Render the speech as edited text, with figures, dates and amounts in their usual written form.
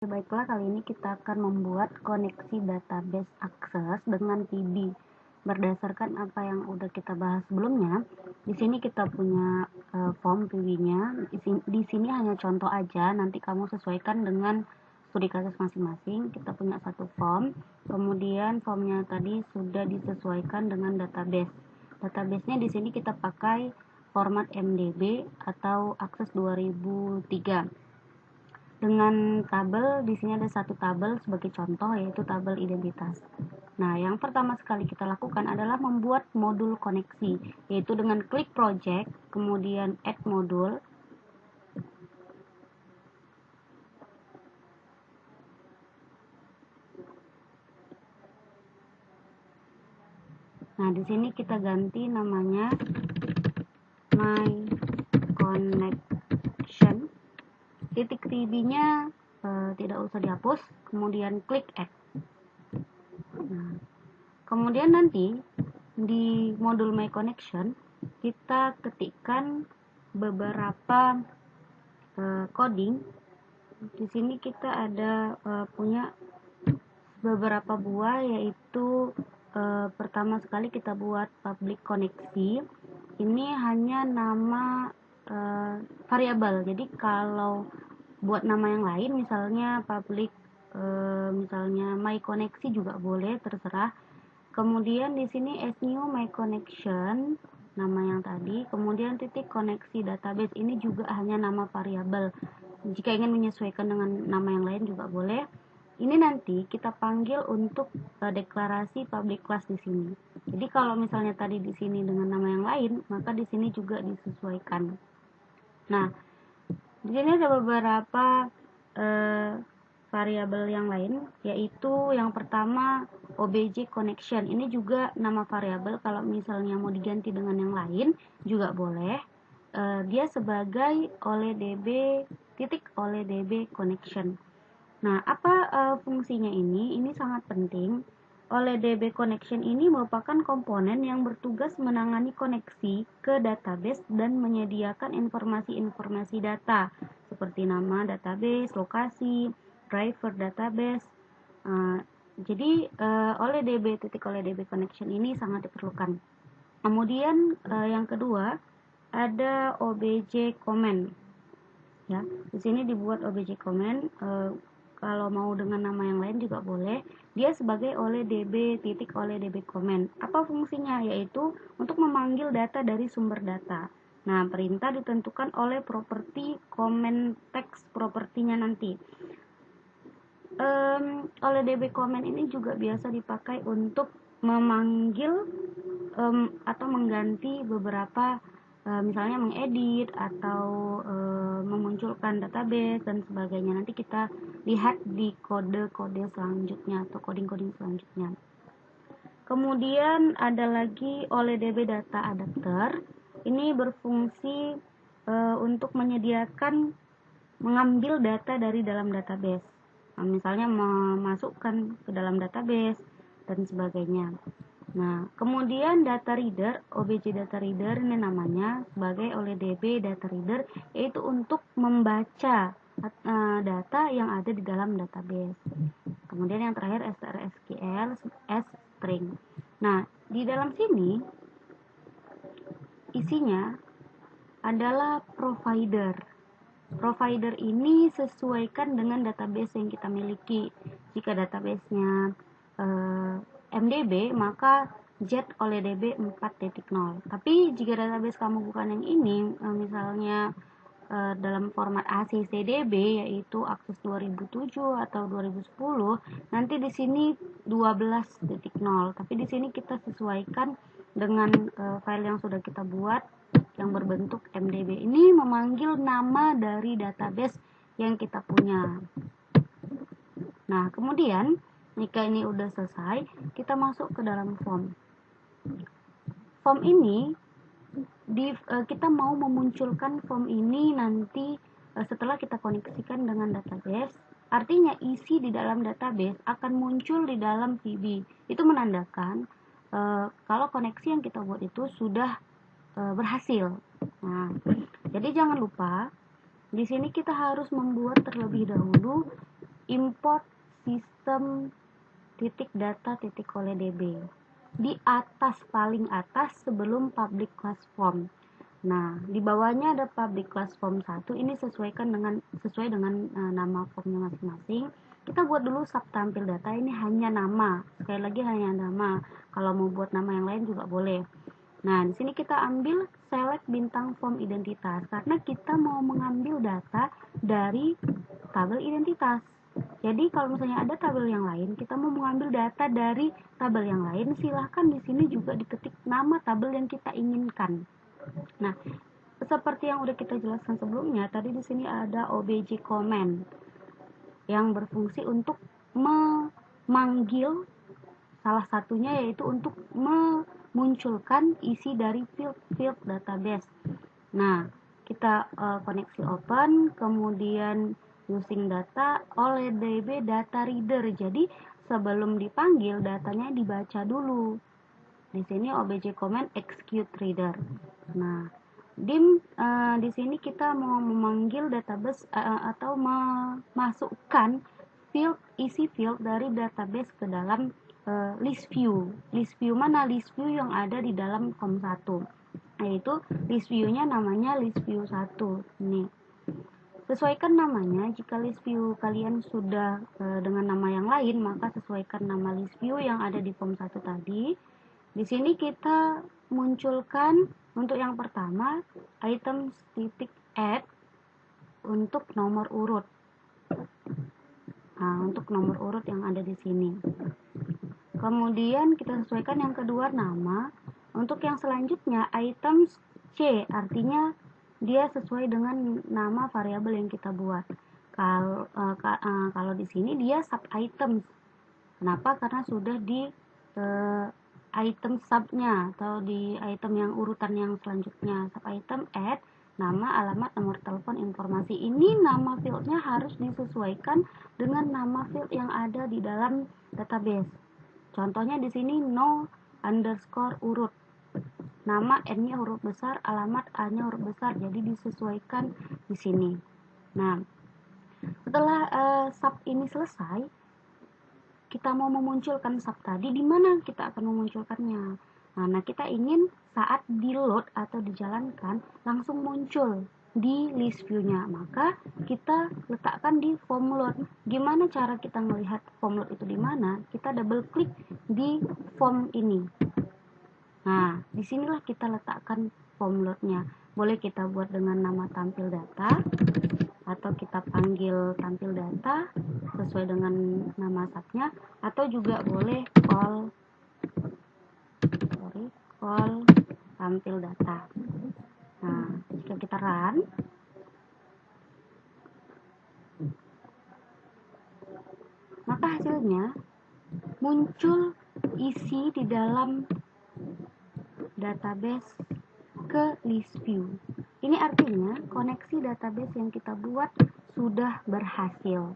Baiklah, kali ini kita akan membuat koneksi database akses dengan PB. Berdasarkan apa yang udah kita bahas sebelumnya, di sini kita punya form PB-nya. Di sini hanya contoh aja, nanti kamu sesuaikan dengan studi kasus masing-masing. Kita punya satu form, kemudian formnya tadi sudah disesuaikan dengan database. Database-nya di sini kita pakai format MDB atau Access 2003. Dengan tabel, di sini ada satu tabel sebagai contoh, yaitu tabel identitas. Nah, yang pertama sekali kita lakukan adalah membuat modul koneksi, yaitu dengan klik project, kemudian add modul. Nah, di sini kita ganti namanya my connection. Titik TB-nya tidak usah dihapus, kemudian klik add. Nah, kemudian nanti di modul my connection kita ketikkan beberapa coding. Di sini kita ada punya beberapa buah, yaitu pertama sekali kita buat public koneksi. Ini hanya nama variabel. Jadi kalau buat nama yang lain, misalnya public, misalnya my koneksi juga boleh, terserah. Kemudian di sini as new my connection, nama yang tadi. Kemudian titik koneksi database, ini juga hanya nama variabel. Jika ingin menyesuaikan dengan nama yang lain juga boleh. Ini nanti kita panggil untuk deklarasi public class di sini. Jadi kalau misalnya tadi di sini dengan nama yang lain, maka di sini juga disesuaikan. Nah, di sini ada beberapa variabel yang lain, yaitu yang pertama obj connection. Ini juga nama variabel, kalau misalnya mau diganti dengan yang lain juga boleh. Dia sebagai OLEDB titik OLEDB connection. Nah, apa fungsinya ini? Ini sangat penting. OLEDB connection ini merupakan komponen yang bertugas menangani koneksi ke database dan menyediakan informasi-informasi data seperti nama database, lokasi, driver database. Jadi OLEDB connection ini sangat diperlukan. Kemudian yang kedua ada OBJ comment. Ya, di sini dibuat OBJ comment. Kalau mau dengan nama yang lain juga boleh. Dia sebagai OLEDB comment. Apa fungsinya? Yaitu untuk memanggil data dari sumber data. Nah, perintah ditentukan oleh properti comment text propertinya nanti. OLEDB comment ini juga biasa dipakai untuk memanggil atau mengganti beberapa, misalnya mengedit atau memunculkan database dan sebagainya. Nanti kita lihat di kode-kode selanjutnya atau coding-coding selanjutnya. Kemudian ada lagi OLEDB data adapter. Ini berfungsi untuk mengambil data dari dalam database. Nah, misalnya memasukkan ke dalam database dan sebagainya. Nah, kemudian data reader, OBJ data reader ini namanya sebagai OLEDB data reader, yaitu untuk membaca data yang ada di dalam database. Kemudian yang terakhir STRSQL string. Nah, di dalam sini isinya adalah provider. Provider ini sesuaikan dengan database yang kita miliki. Jika databasenya MDB, maka jet OLEDB 4.0. Tapi jika database kamu bukan yang ini, misalnya dalam format ACCDB, yaitu Access 2007 atau 2010, nanti di sini 12.0. Tapi di sini kita sesuaikan dengan file yang sudah kita buat yang berbentuk MDB. Ini memanggil nama dari database yang kita punya. Nah, kemudian jika ini udah selesai, kita masuk ke dalam form. Form ini kita mau memunculkan form ini nanti setelah kita koneksikan dengan database. Artinya isi di dalam database akan muncul di dalam PB. Itu menandakan kalau koneksi yang kita buat itu sudah berhasil. Nah, jadi jangan lupa di sini kita harus membuat terlebih dahulu import sistem .data.oleh DB di atas, paling atas sebelum public class form. Nah, di bawahnya ada public class form 1. Ini sesuai dengan nama formnya masing-masing. Kita buat dulu sub tampil data, ini hanya nama. Sekali lagi hanya nama. Kalau mau buat nama yang lain juga boleh. Nah, di sini kita ambil select bintang form identitas karena kita mau mengambil data dari tabel identitas. Jadi kalau misalnya ada tabel yang lain, kita mau mengambil data dari tabel yang lain, silahkan di sini juga diketik nama tabel yang kita inginkan. Nah, seperti yang udah kita jelaskan sebelumnya, tadi di sini ada obj comment yang berfungsi untuk memanggil, salah satunya yaitu untuk memunculkan isi dari field database. Nah, kita koneksi open, kemudian using data oleh DB data reader. Jadi sebelum dipanggil datanya dibaca dulu. Di sini obj comment execute reader. Nah, di sini kita mau memanggil database atau memasukkan isi field dari database ke dalam list view. List view mana? List view yang ada di dalam form 1. Yaitu list view-nya namanya list view 1. Nih. Sesuaikan namanya. Jika list view kalian sudah dengan nama yang lain, maka sesuaikan nama list view yang ada di form 1 tadi. Di sini kita munculkan untuk yang pertama items.add untuk nomor urut. Nah, untuk nomor urut yang ada di sini. Kemudian kita sesuaikan yang kedua nama. Untuk yang selanjutnya items C, artinya dia sesuai dengan nama variabel yang kita buat. Kalau di sini dia sub items. Kenapa? Karena sudah di item subnya atau di item yang urutan yang selanjutnya. Sub item add nama, alamat, nomor telepon, informasi. Ini nama fieldnya harus disesuaikan dengan nama field yang ada di dalam database. Contohnya di sini no underscore urut. Nama N-nya huruf besar, alamat A-nya huruf besar. Jadi disesuaikan di sini. Nah, setelah sub ini selesai, kita mau memunculkan sub tadi, di mana kita akan memunculkannya. Nah, kita ingin saat di load atau dijalankan langsung muncul di list view-nya, maka kita letakkan di form load. Gimana cara kita melihat form load itu di mana? Kita double klik di form ini. Nah, disinilah kita letakkan form load-nya. Boleh kita buat dengan nama tampil data, atau kita panggil tampil data sesuai dengan nama subnya, atau juga boleh call tampil data. Nah, jika kita run, maka hasilnya muncul isi di dalam database ke list view. Ini artinya koneksi database yang kita buat sudah berhasil.